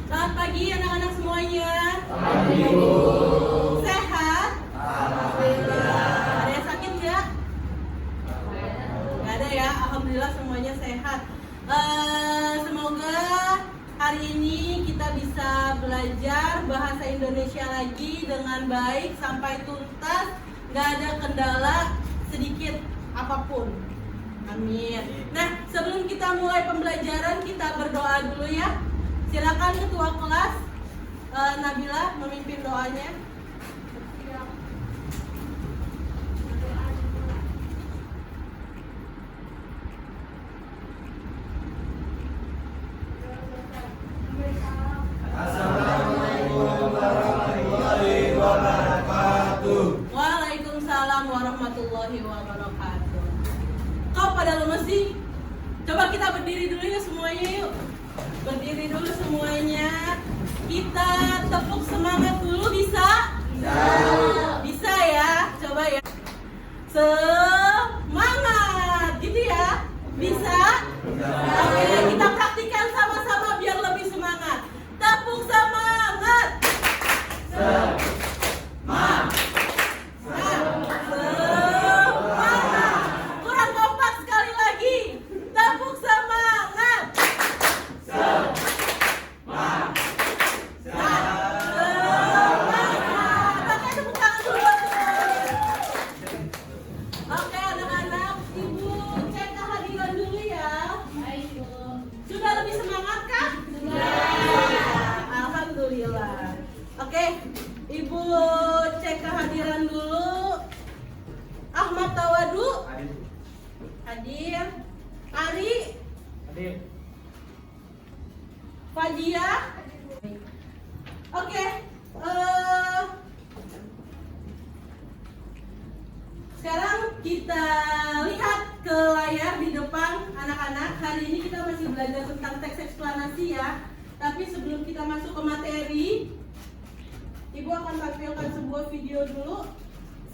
Selamat pagi anak-anak semuanya. Sehat? Ada yang sakit nggak? Nggak ada ya, alhamdulillah semuanya sehat. Semoga hari ini kita bisa belajar bahasa Indonesia lagi dengan baik sampai tuntas, nggak ada kendala sedikit apapun. Amin. Nah, sebelum kita mulai pembelajaran, kita berdoa dulu ya. Silakan ketua kelas Nabila memimpin doanya. Waalaikumsalam warahmatullahi wabarakatuh. Kau pada lemes sih? Coba kita berdiri dulu ya semuanya yuk. Berdiri dulu semuanya. Kita tepuk semangat dulu, bisa? Bisa ya? Coba ya. Semangat gitu ya? Bisa? Oke, kita praktikkan sama-sama biar lebih semangat. Tepuk semangat. Semangat. Kurang kompak sekali lagi. Tepuk semangat. Semangat. Pakai tepuk tangan dulu. Oke anak-anak, ibu cek kehadiran dulu ya. Sudah lebih semangat kah? Sudah. Alhamdulillah. Oke, ibu cek kehadiran dulu. Ahmad Tawadu hadir. Ari Hadir. Fadia. Oke. Sekarang kita lihat ke layar di depan anak-anak. Hari ini kita masih belajar tentang teks eksplanasi ya. Tapi sebelum kita masuk ke materi, Ibu akan tampilkan sebuah video dulu.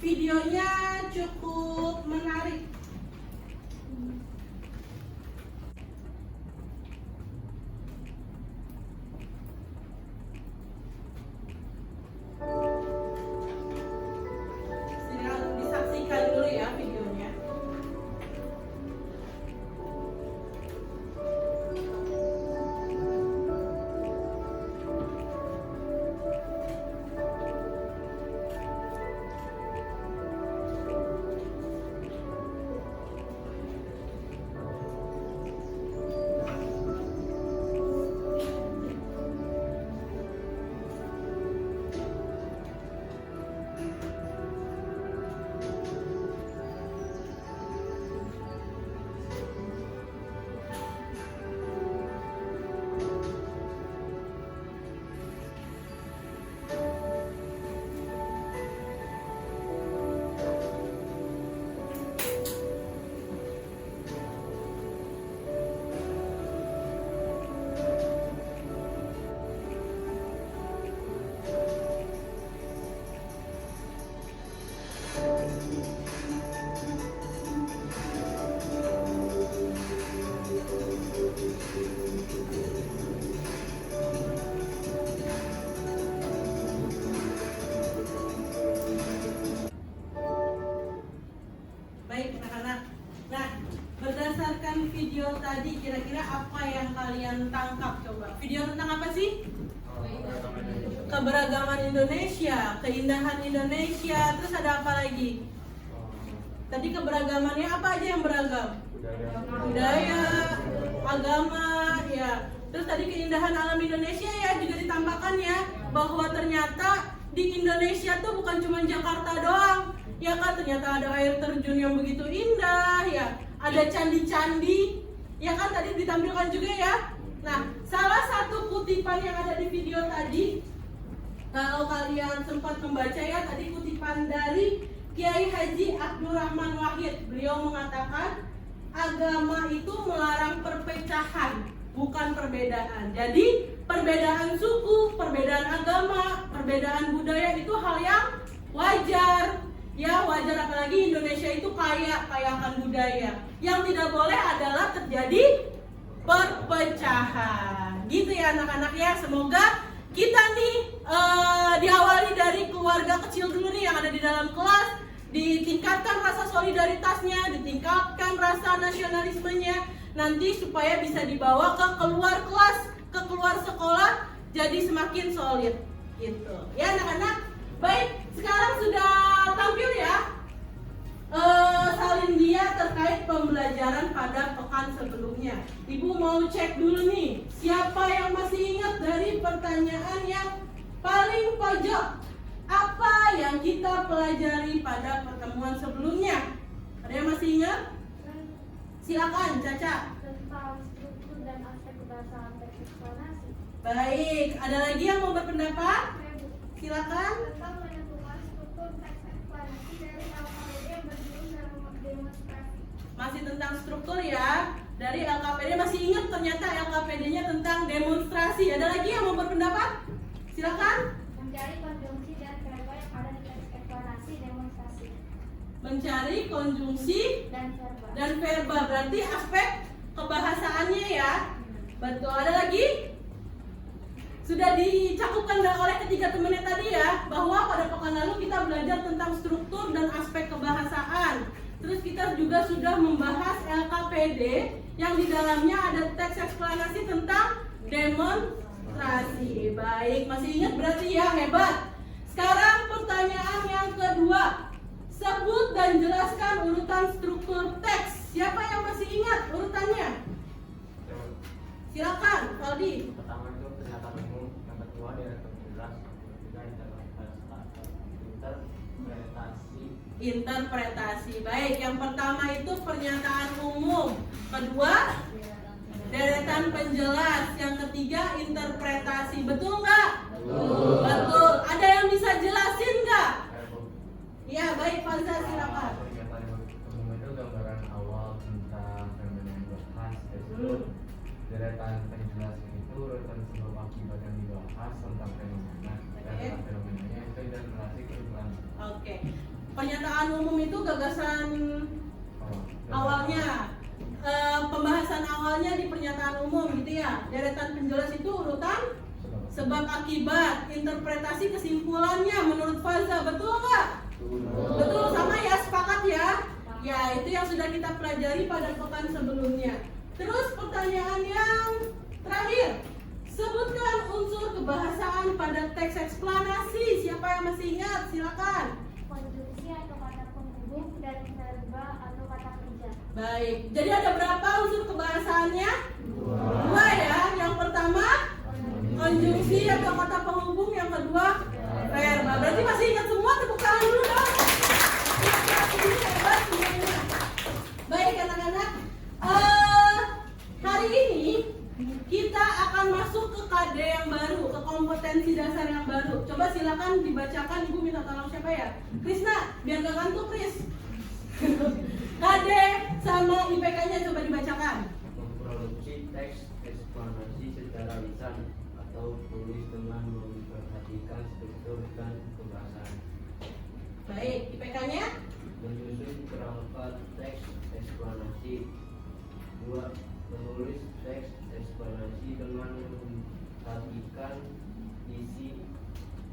Videonya cukup menarik. Silakan disaksikan dulu ya videonya. Baik anak-anak. Nah, berdasarkan video tadi kira-kira apa yang kalian tangkap coba? Video tentang apa sih? Keberagaman Indonesia, keindahan Indonesia, terus ada apa lagi? Tadi keberagamannya apa aja yang beragam? Budaya, agama, ya. Terus tadi keindahan alam Indonesia ya juga ditambahkan ya, bahwa ternyata di Indonesia tuh bukan cuma Jakarta doang. Ya kan, ternyata ada air terjun yang begitu indah ya, ada candi-candi, ya kan tadi ditampilkan juga ya. Nah, salah satu kutipan yang ada di video tadi, kalau kalian sempat membaca ya, tadi kutipan dari Kiai Haji Abdurrahman Wahid. Beliau mengatakan, agama itu melarang perpecahan, bukan perbedaan. Jadi, perbedaan suku, perbedaan agama, perbedaan budaya itu hal yang wajar. Ya wajar, apalagi Indonesia itu kaya akan budaya. Yang tidak boleh adalah terjadi perpecahan. Gitu ya anak-anak ya. Semoga kita nih diawali dari keluarga kecil dulu nih yang ada di dalam kelas, ditingkatkan rasa solidaritasnya, ditingkatkan rasa nasionalismenya, nanti supaya bisa dibawa ke keluar kelas, ke keluar sekolah, jadi semakin solid gitu. Ya anak-anak. Baik, sekarang sudah tampil ya salin dia terkait pembelajaran pada pekan sebelumnya. Ibu mau cek dulu nih, siapa yang masih ingat dari pertanyaan yang paling pojok? Apa yang kita pelajari pada pertemuan sebelumnya? Ada yang masih ingat? Silakan, Caca. Tentang struktur dan aspek kebahasaan teks eksplanasi. Baik, ada lagi yang mau berpendapat? Silakan. Tentang menentukan struktur teks eksplanasi dari LKPD yang berjudul demonstrasi. Masih tentang struktur ya. Dari LKPD, masih ingat ternyata LKPD-nya tentang demonstrasi. Ada lagi yang mau berpendapat? Silakan. Mencari konjungsi dan verba yang ada di teks eksplanasi demonstrasi. Mencari konjungsi Dan verba. dan verba, berarti aspek kebahasaannya ya. Betul. Ada lagi? Sudah dicakupkan oleh ketiga temannya tadi ya, bahwa pada pekan lalu kita belajar tentang struktur dan aspek kebahasaan. Terus kita juga sudah membahas LKPD yang di dalamnya ada teks eksplanasi tentang demonstrasi. Baik, masih ingat berarti ya, hebat. Sekarang pertanyaan yang kedua. Sebut dan jelaskan urutan struktur teks. Siapa yang masih ingat urutannya? Silakan, Valdi. Pertama itu pernyataan umum, yang kedua direktur jelas, yang ketiga interpretasi. Baik, yang pertama itu pernyataan umum, kedua deretan penjelas, yang ketiga interpretasi. Betul nggak? Betul. Ada yang bisa jelasin nggak? Ya, baik, Fazza, silakan. Pernyataan umum itu gambaran awal tentang fenomena yang dibahas, tersebut deretan penjelasan itu urutan sebab akibat yang dibahas tentang fenomena, dan fenomenanya itu interpretasi kesimpulan. Oke. Pernyataan umum itu gagasan awalnya, pembahasan awalnya di pernyataan umum gitu ya. Deretan penjelas itu urutan sebab akibat, interpretasi kesimpulannya menurut Fazza. Betul nggak? Betul, sama ya, sepakat ya. Ya, itu yang sudah kita pelajari pada pekan sebelumnya. Terus pertanyaan yang terakhir, sebutkan unsur kebahasaan pada teks eksplanasi. Siapa yang masih ingat? Silakan. Konjungsi atau kata penghubung dan verba atau kata kerja. Baik, jadi ada berapa unsur kebahasaannya? Dua ya. Yang pertama konjungsi atau kata penghubung, yang kedua verba. Berarti masih ingat semua? Tepuk tangan dulu dong. Hebat semuanya. Baik anak-anak, hari ini kita akan masuk ke KD yang baru, ke kompetensi dasar yang baru. Coba silakan dibacakan, Ibu minta tolong siapa ya? Krisna, biar gak ngantuk Kris. KD sama IPK-nya coba dibacakan. Memproduksi teks eksplanasi secara lisan atau tulis dengan memperhatikan struktur dan kebahasaan. Baik, IPK-nya? Menyusun kerangka teks eksplanasi. 2. Menulis teks eksplanasi dengan memperhatikan isi,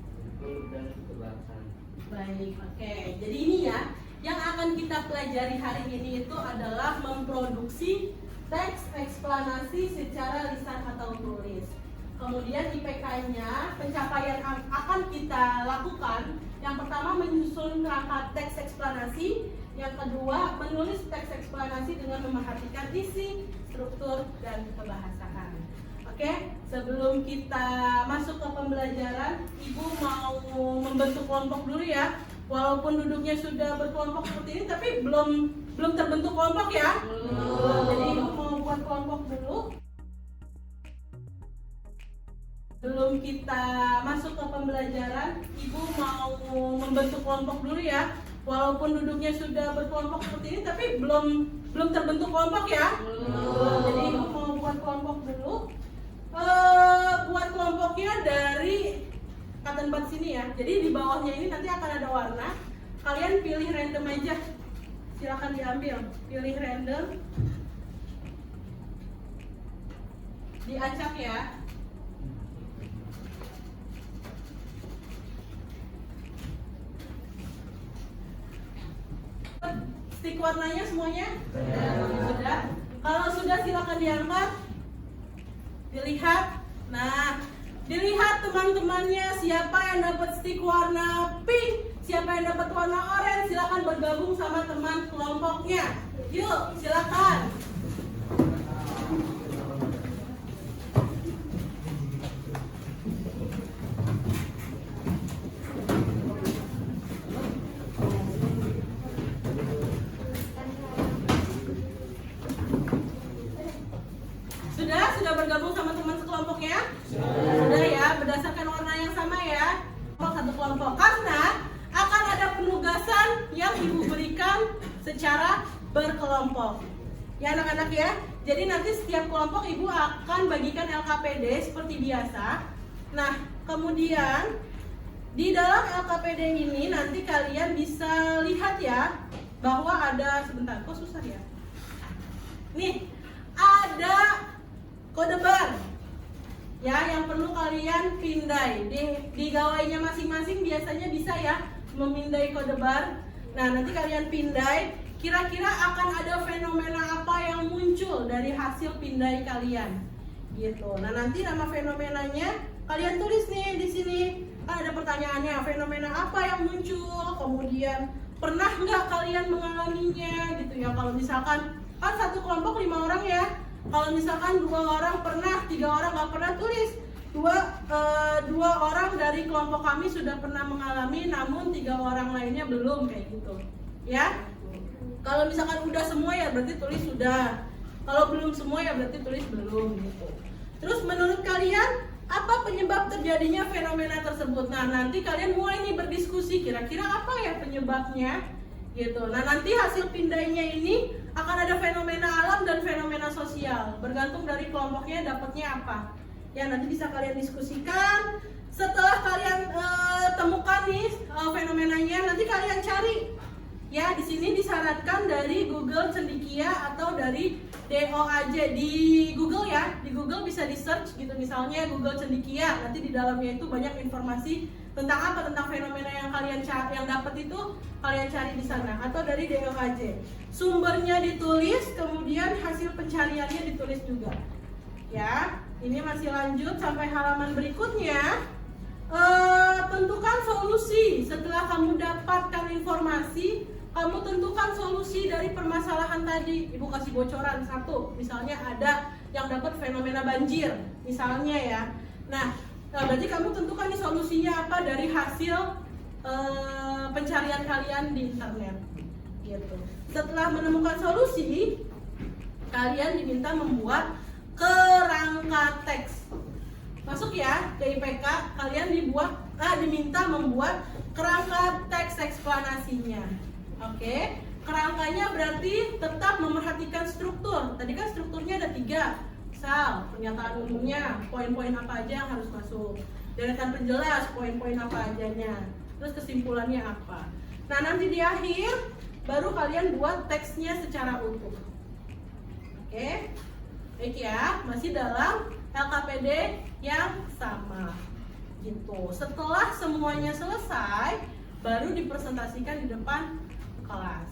struktur dan kebahasaan. Baik, oke. Jadi ini ya, yang akan kita pelajari hari ini itu adalah memproduksi teks eksplanasi secara lisan atau tulis. Kemudian IPK-nya, pencapaian akan kita lakukan. Yang pertama menyusun kerangka teks eksplanasi, yang kedua menulis teks eksplanasi dengan memperhatikan isi, struktur, dan kebahasaan. Oke, sebelum kita masuk ke pembelajaran, Ibu mau membentuk kelompok dulu ya. Walaupun duduknya sudah berkelompok seperti ini, tapi belum terbentuk kelompok ya. Jadi Ibu mau buat kelompok dulu. Sebelum kita masuk ke pembelajaran, Ibu mau membentuk kelompok dulu ya. Walaupun duduknya sudah berkelompok seperti ini, tapi belum terbentuk kelompok ya. Jadi Ibu mau buat kelompok dulu. Buat kelompoknya dari cotton bud sini ya. Jadi di bawahnya ini nanti akan ada warna. kalian pilih random aja. Silakan diambil, pilih random. Diacak ya. Stik warnanya semuanya? Sudah. Kalau sudah silakan diangkat. Dilihat. Nah, dilihat teman-temannya siapa yang dapat stik warna pink, siapa yang dapat warna oranye, silakan bergabung sama teman kelompoknya. Yuk, silakan. Sudah bergabung sama teman sekelompoknya? Sudah ya, berdasarkan warna yang sama ya. Satu kelompok. Karena akan ada penugasan yang ibu berikan secara berkelompok. Ya anak-anak ya. Jadi nanti setiap kelompok ibu akan bagikan LKPD seperti biasa. Nah, kemudian di dalam LKPD ini nanti kalian bisa lihat ya bahwa ada, sebentar, kok susah ya? Nih, ada kode bar ya yang perlu kalian pindai di gawainya masing-masing. Biasanya bisa ya memindai kode bar. Nah, nanti kalian pindai, kira-kira akan ada fenomena apa yang muncul dari hasil pindai kalian gitu. Nah, nanti nama fenomenanya kalian tulis nih di sini. Kan ada pertanyaannya, fenomena apa yang muncul, kemudian pernah nggak kalian mengalaminya gitu ya. Kalau misalkan kan satu kelompok 5 orang ya. Kalau misalkan 2 orang pernah, 3 orang nggak pernah, tulis dua orang dari kelompok kami sudah pernah mengalami, namun 3 orang lainnya belum, kayak gitu, ya. Kalau misalkan udah semua ya berarti tulis sudah. Kalau belum semua ya berarti tulis belum, gitu. Terus menurut kalian apa penyebab terjadinya fenomena tersebut? Nah, nanti kalian mulai nih berdiskusi, kira-kira apa ya penyebabnya? Gitu. Nah, nanti hasil pindainya ini akan ada fenomena alam dan fenomena sosial, bergantung dari kelompoknya dapatnya apa. Ya, nanti bisa kalian diskusikan. Setelah kalian temukan nih fenomenanya, nanti kalian cari. Ya, di sini disarankan dari Google Cendekia atau dari DOAJ di Google ya. Di Google bisa di search gitu, misalnya Google Cendekia. Nanti di dalamnya itu banyak informasi tentang apa, tentang fenomena yang kalian cari, yang dapat itu kalian cari di sana, atau dari DOAJ. Sumbernya ditulis, kemudian hasil pencariannya ditulis juga. Ya, ini masih lanjut sampai halaman berikutnya. Tentukan solusi. Setelah kamu dapatkan informasi, kamu tentukan solusi dari permasalahan tadi. Ibu kasih bocoran satu, misalnya ada yang dapat fenomena banjir, misalnya ya. Nah, berarti kamu tentukan nih solusinya apa dari hasil pencarian kalian di internet, gitu. Setelah menemukan solusi, kalian diminta membuat kerangka teks. Masuk ya ke IPK, kalian diminta membuat kerangka teks eksplanasinya. Oke, kerangkanya berarti tetap memerhatikan struktur. Tadi kan strukturnya ada 3. Misal, pernyataan umumnya, poin-poin apa aja yang harus masuk. Deretan penjelas, poin-poin apa ajanya. Terus kesimpulannya apa. Nah, nanti di akhir baru kalian buat teksnya secara utuh. Oke, baik ya, masih dalam LKPD yang sama gitu. Setelah semuanya selesai, baru dipresentasikan di depan kelas.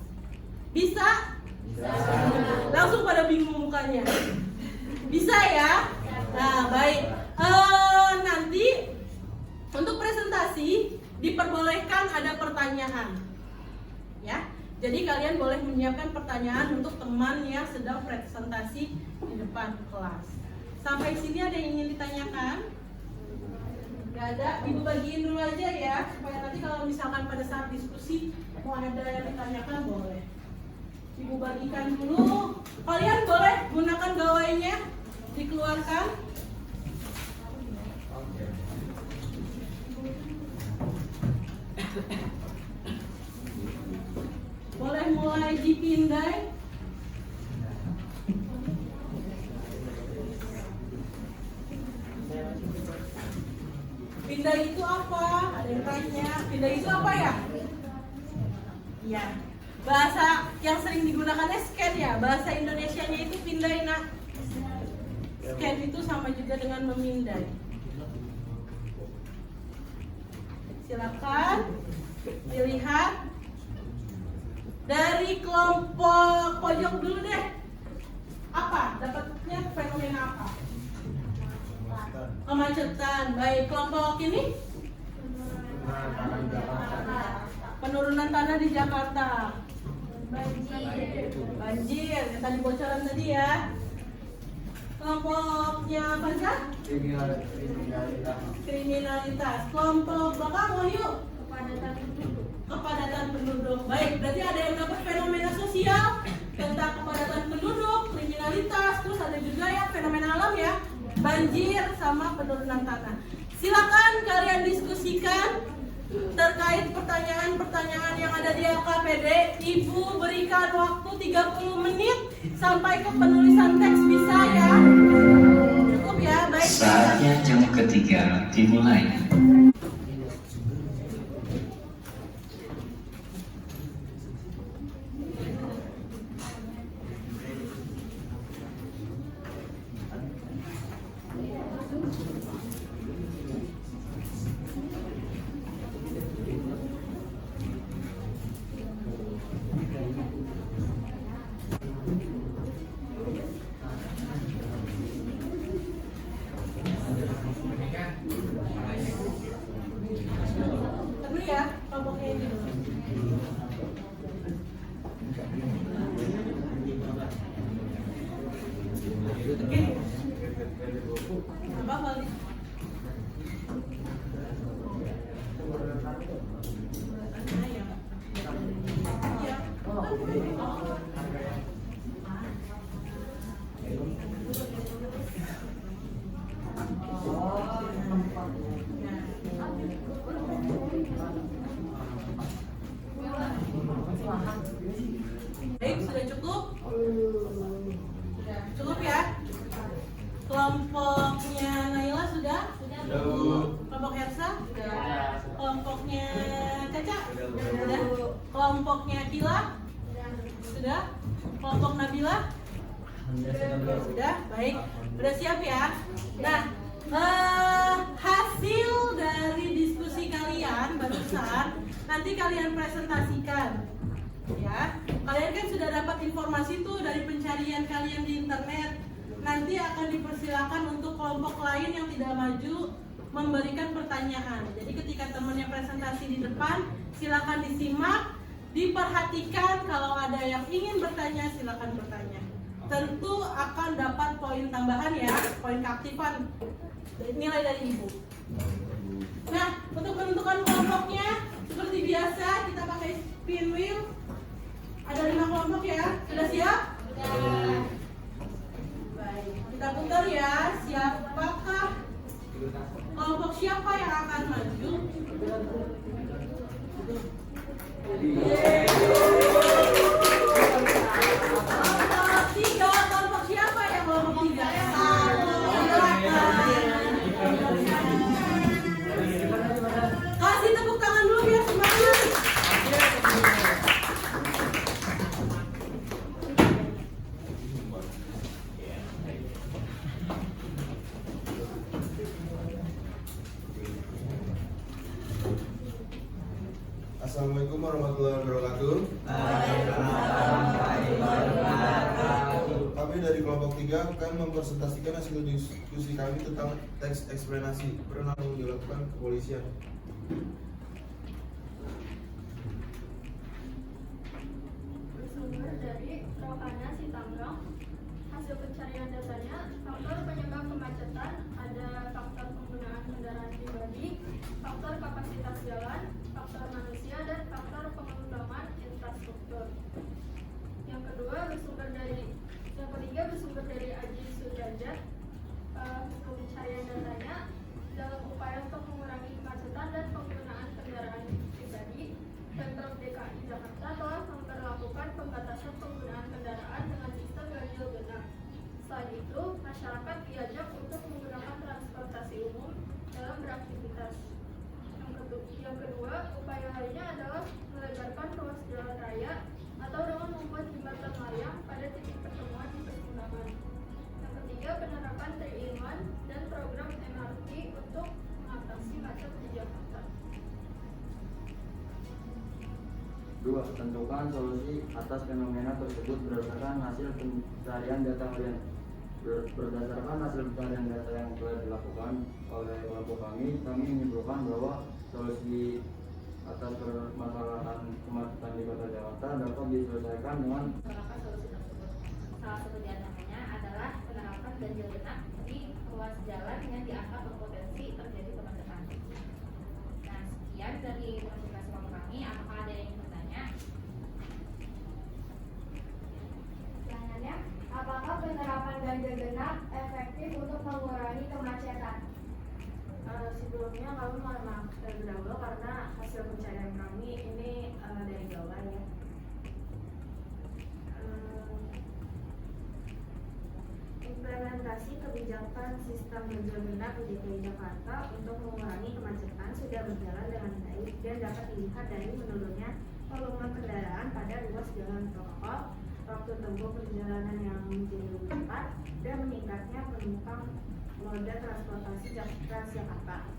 Bisa? Bisa. Langsung pada bingung mukanya. Bisa ya? Nah, baik. Nanti untuk presentasi diperbolehkan ada pertanyaan. Ya. Jadi kalian boleh menyiapkan pertanyaan untuk teman yang sedang presentasi di depan kelas. Sampai sini ada yang ingin ditanyakan? Gak ada, ibu bagiin dulu aja ya, supaya nanti kalau misalkan pada saat diskusi mau ada yang ditanyakan boleh. Ibu bagikan dulu. Kalian boleh gunakan gawainya, dikeluarkan. Boleh mulai dipindai. Pindai itu apa? Ada yang tanya. Pindai itu apa ya? Ya. Bahasa yang sering digunakannya scan ya. Bahasa Indonesianya itu pindai nak. Scan itu sama juga dengan memindai. Silakan dilihat dari kelompok pojok dulu deh. Apa? Dapatnya fenomena apa? Kemacetan. Baik, kelompok ini? Penurunan tanah di Jakarta. Banjir. Yang tadi bocoran tadi ya. Kelompoknya apa sih? Kriminalitas. Kelompok belakang Wahyu? Kepadatan penduduk. Baik, berarti ada yang dapat fenomena sosial tentang kepadatan penduduk, kriminalitas, terus ada juga ya fenomena alam ya, banjir sama penurunan tanah. Silakan kalian diskusikan terkait pertanyaan-pertanyaan yang ada di LKPD. Ibu berikan waktu 30 menit sampai ke penulisan teks, bisa ya? Cukup ya, baik. Saatnya jam ketiga dimulai. Dulu ya, kelompoknya ini dulu. Oke. Apa kali? Baik, sudah cukup? Sudah cukup ya? Kelompoknya Naila sudah? Kelompok Hersa? Kelompoknya Caca? Sudah? Kelompoknya Kila? Sudah? Kelompok Nabila? Sudah? Baik, sudah siap ya? Nah, hasil dari diskusi kalian barusan nanti kalian presentasikan. Ya, kalian kan sudah dapat informasi tuh dari pencarian kalian di internet. Nanti akan dipersilakan untuk kelompok lain yang tidak maju memberikan pertanyaan. Jadi ketika temannya presentasi di depan, silakan disimak, diperhatikan. Kalau ada yang ingin bertanya, silakan bertanya. Tentu akan dapat poin tambahan ya, poin keaktifan nilai dari ibu. Nah, untuk menentukan kelompoknya seperti biasa kita pakai spin wheel. Ada 5 kelompok ya, sudah siap? Sudah. Baik, kita putar ya. Siapakah kelompok siapa yang akan maju? Kelompok 3, kelompok siapa yang kelompok 3? Kasih tepuk tangan dulu biar semangat. Assalamualaikum warahmatullahi wabarakatuh. Kami dari kelompok 3 akan mempresentasikan hasil diskusi kami tentang teks eksplanasi pernah dilakukan kepolisian. Bersumber dari Rohana Sitangrong. Hasil pencarian datanya, faktor penyebab kemacetan ada faktor penggunaan kendaraan pribadi, faktor kapasitas jalan, faktor manusia, dan faktor pengembangan infrastruktur. Yang ketiga bersumber dari Aji Sudrajat. Hasil pencarian datanya dalam upaya untuk mengurangi kemacetan dan penggunaan kendaraan pribadi, Pemprov DKI Jakarta telah memperlakukan pembatasan penggunaan kendaraan dengan sistem ganjil genap. Selain itu, masyarakat diajak untuk menggunakan transportasi umum dalam beraktivitas. Yang kedua, upaya lainnya adalah melebarkan ruas jalan raya atau dengan membuat jembatan layang pada titik pertemuan di persimpangan. Yang ketiga, penerapan 3-in-1 dan program MRT untuk mengatasi macet di Jakarta. 2. Tentukan solusi atas fenomena tersebut berdasarkan hasil pencarian data yang telah dilakukan oleh kelompok kami menyimpulkan bahwa solusi atas permasalahan kemacetan di Kota Jakarta dapat diselesaikan dengan menerapkan solusi tersebut. Salah satu di antaranya adalah penerapan ganjil genap di ruas jalan yang dianggap berpotensi terjadi kemacetan. Nah, sekian dari presentasi kelompok kami. Apakah ada yang ingin bertanya? Pertanyaannya, apakah penerapan ganjil genap efektif untuk mengurangi kemacetan? Sebelumnya kami mohon maaf terlebih dahulu karena hasil pencarian kami ini dari bawah ya. Implementasi kebijakan sistem ganjil genap di DKI Jakarta untuk mengurangi kemacetan sudah berjalan dengan baik dan dapat dilihat dari menurunnya volume kendaraan pada ruas jalan protokol, waktu tempuh perjalanan yang menjadi lebih cepat, dan meningkatnya penumpang moda transportasi Transjakarta.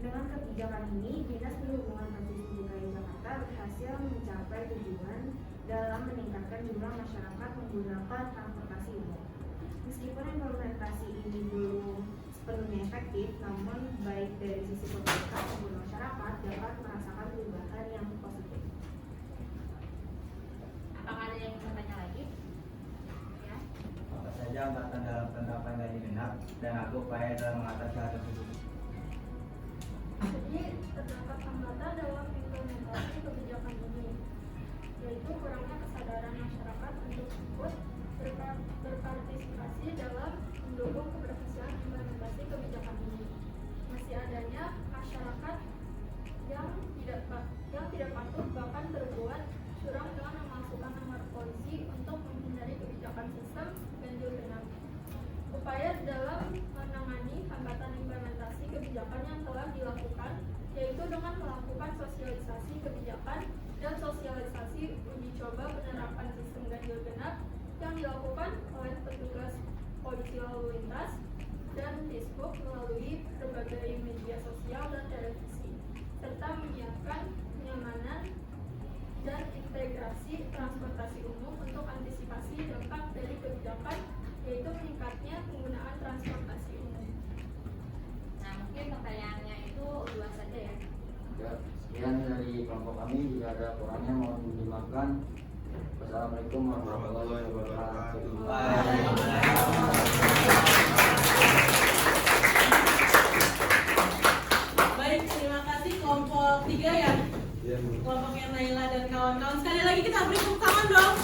Dengan kebijakan ini, Dinas Perhubungan Provinsi DKI Jakarta berhasil mencapai tujuan dalam meningkatkan jumlah masyarakat menggunakan transportasi umum. Meskipun implementasi ini belum sepenuhnya efektif, namun baik dari sisi pemerintah maupun masyarakat dapat merasakan perubahan yang positif. Apakah ada yang ingin bertanya lagi? Ya. apa saja hambatan dalam penerapan ganjil genap dan apa upaya dalam mengatasi hal tersebut. Jadi, terdapat hambatan dalam implementasi kebijakan ini, yaitu kurangnya kesadaran masyarakat untuk ikut berpartisipasi dalam mendukung keberhasilan implementasi kebijakan ini. Masih adanya masyarakat yang tidak patuh bahkan berbuat curang dengan memasukkan nomor polisi untuk menghindari kebijakan sistem ganjil genap. Upaya dalam menangani hambatan implementasi kebijakan yang telah dilakukan yaitu dengan melakukan sosialisasi kebijakan dan sosialisasi uji coba penerapan sistem ganjil genap yang dilakukan oleh petugas polisi lalu lintas dan Facebook melalui berbagai media sosial dan televisi, serta menyiapkan kenyamanan dan integrasi transportasi umum untuk antisipasi dampak dari kebijakan, yaitu meningkatnya penggunaan transportasi umum. Nah, mungkin pertanyaannya itu 2 saja ya. Ya, sekian dari kelompok kami. Jika ada kurangnya mohon dimaafkan. Wassalamualaikum warahmatullahi wabarakatuh. Baik, terima kasih kelompok 3 ya. Kelompoknya Naila dan kawan-kawan. Sekali lagi kita beri tepuk tangan dong.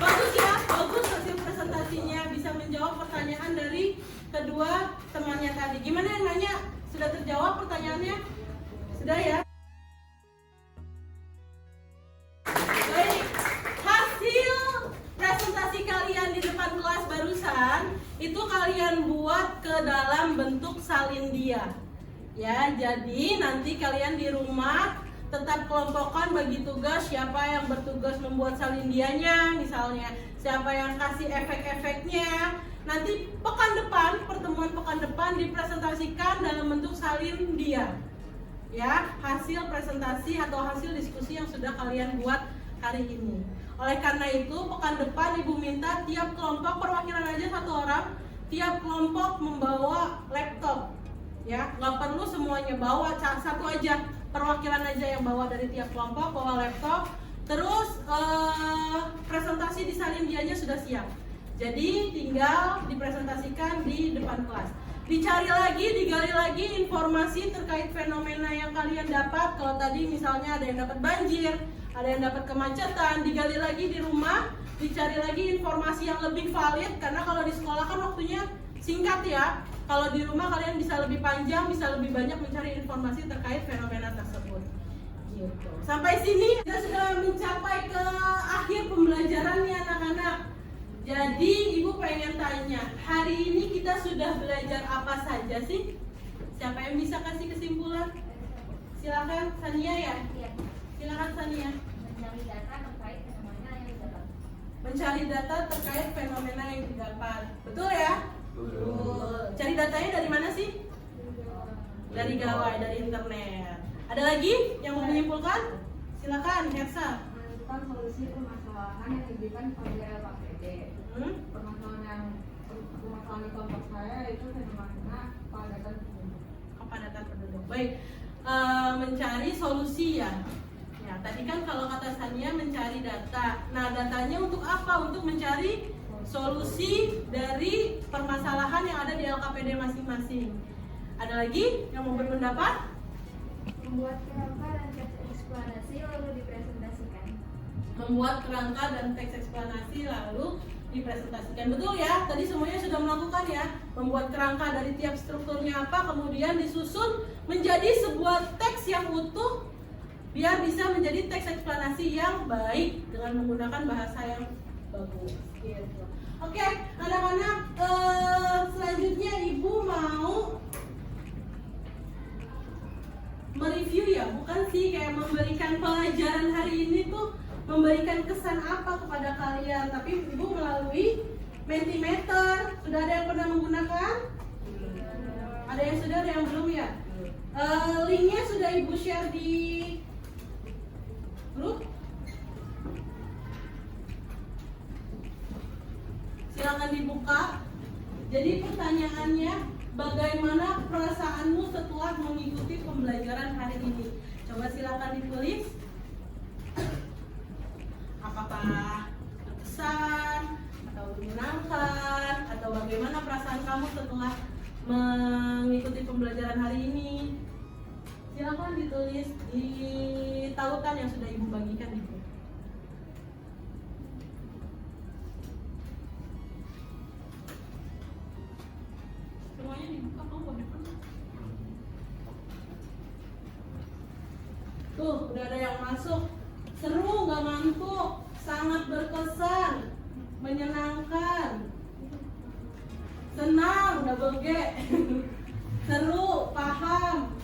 Bagus ya, bagus hasil presentasinya, bisa menjawab pertanyaan dari kedua temannya tadi. Gimana yang nanya? Sudah terjawab pertanyaannya? Sudah ya? Baik, hasil presentasi kalian di depan kelas barusan itu kalian buat ke dalam bentuk salindia. Ya, jadi nanti kalian di rumah tetap kelompokkan bagi tugas siapa yang bertugas membuat salindianya, misalnya siapa yang kasih efek-efeknya. Nanti pertemuan pekan depan dipresentasikan dalam bentuk salindia. Ya, hasil presentasi atau hasil diskusi yang sudah kalian buat hari ini. Oleh karena itu, pekan depan Ibu minta tiap kelompok perwakilan aja 1 orang, tiap kelompok membawa laptop. Ya, nggak perlu semuanya bawa, 1 aja, perwakilan aja yang bawa dari tiap kelompok bawa laptop. Terus presentasi di salindianya sudah siap. Jadi tinggal dipresentasikan di depan kelas. Dicari lagi, digali lagi informasi terkait fenomena yang kalian dapat. Kalau tadi misalnya ada yang dapat banjir, ada yang dapat kemacetan, digali lagi di rumah, dicari lagi informasi yang lebih valid. Karena kalau di sekolah kan waktunya singkat ya. Kalau di rumah kalian bisa lebih panjang, bisa lebih banyak mencari informasi terkait fenomena tersebut. Gitu. Sampai sini kita sudah mencapai ke akhir pembelajarannya anak-anak. Jadi Ibu pengen tanya, hari ini kita sudah belajar apa saja sih? Siapa yang bisa kasih kesimpulan? Silakan Sania ya. Iya. Silakan Sania. Mencari data terkait fenomena yang didapat. Mencari data terkait fenomena yang didapat. Betul ya? Betul. Cari datanya dari mana sih? Dari gawai, dari internet. Ada lagi yang mau menyimpulkan? Silakan, Hersa. Menentukan solusi permasalahan yang diberikan oleh LKPD. Permasalahan kelompok saya itu fenomena kepadatan penduduk. Kepadatan penduduk. Baik. Mencari solusi ya. Ya, tadi kan kalau kata Sania mencari data. Nah, datanya untuk apa? Untuk mencari solusi dari permasalahan yang ada di LKPD masing-masing. Ada lagi yang mau berpendapat? Membuat kerangka dan teks eksplanasi lalu dipresentasikan. Membuat kerangka dan teks eksplanasi lalu dipresentasikan. Betul ya? Tadi semuanya sudah melakukan ya. Membuat kerangka dari tiap strukturnya apa, kemudian disusun menjadi sebuah teks yang utuh biar bisa menjadi teks eksplanasi yang baik dengan menggunakan bahasa yang bagus. Gitu. Oke, anak-anak, selanjutnya Ibu mau mereview ya, bukan sih kayak memberikan pelajaran hari ini tuh memberikan kesan apa kepada kalian, tapi Ibu melalui Mentimeter. Sudah ada yang pernah menggunakan? Ada yang sudah, ada yang belum ya? Linknya sudah Ibu share di grup. Silakan dibuka. Jadi pertanyaannya, bagaimana perasaanmu setelah mengikuti pembelajaran hari ini? Coba silakan ditulis. Apakah berkesan atau menyenangkan, atau bagaimana perasaan kamu setelah mengikuti pembelajaran hari ini? Silakan ditulis di tautan yang sudah Ibu bagikan di grup. Semuanya dibuka, kamu boleh pernah. Tuh, udah ada yang masuk. Seru, gak ngantuk, sangat berkesan, menyenangkan, senang, double G. Seru, paham,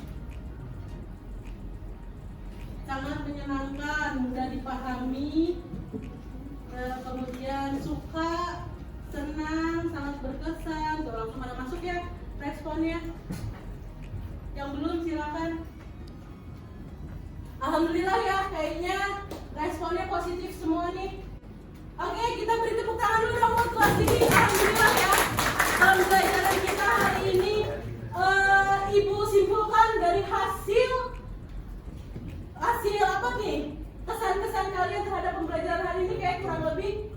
sangat menyenangkan, mudah dipahami, kemudian suka, senang, sangat berkesan. Tuh, langsung pada masuk ya responnya. Yang belum silakan. Alhamdulillah ya, kayaknya responnya positif semua nih. Oke, kita beri tepuk tangan dulu dong buat kelas ini. Alhamdulillah ya, pembelajaran kita hari ini Ibu simpulkan dari hasil apa nih? Kesan-kesan kalian terhadap pembelajaran hari ini kayak kurang lebih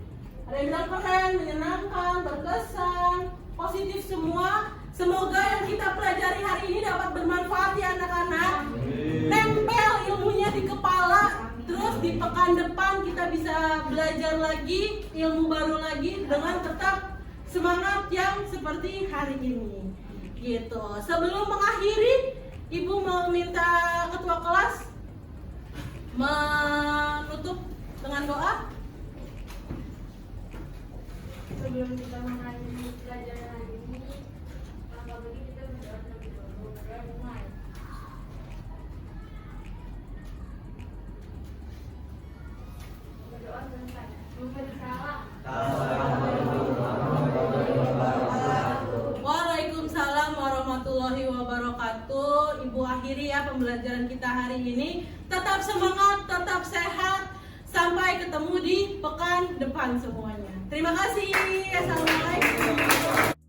ada yang bilang keren, menyenangkan, berkesan, positif semua. Semoga yang kita pelajari hari ini dapat bermanfaat ya anak-anak. Tempel ilmunya di kepala, terus di pekan depan kita bisa belajar lagi ilmu baru lagi dengan tetap semangat yang seperti hari ini. Gitu. Sebelum mengakhiri, Ibu mau minta ketua kelas menutup dengan doa. Sebelum kita mengakhiri pelajaran hari ini, maka bagi kita berdoa terlebih dahulu. Mulai. Berdoa sebentar. Memberi salam. Waalaikumsalam warahmatullahi wabarakatuh. Ibu akhiri ya pembelajaran kita hari ini. Tetap semangat, tetap sehat. Sampai ketemu di pekan depan semuanya. Terima kasih. Assalamualaikum.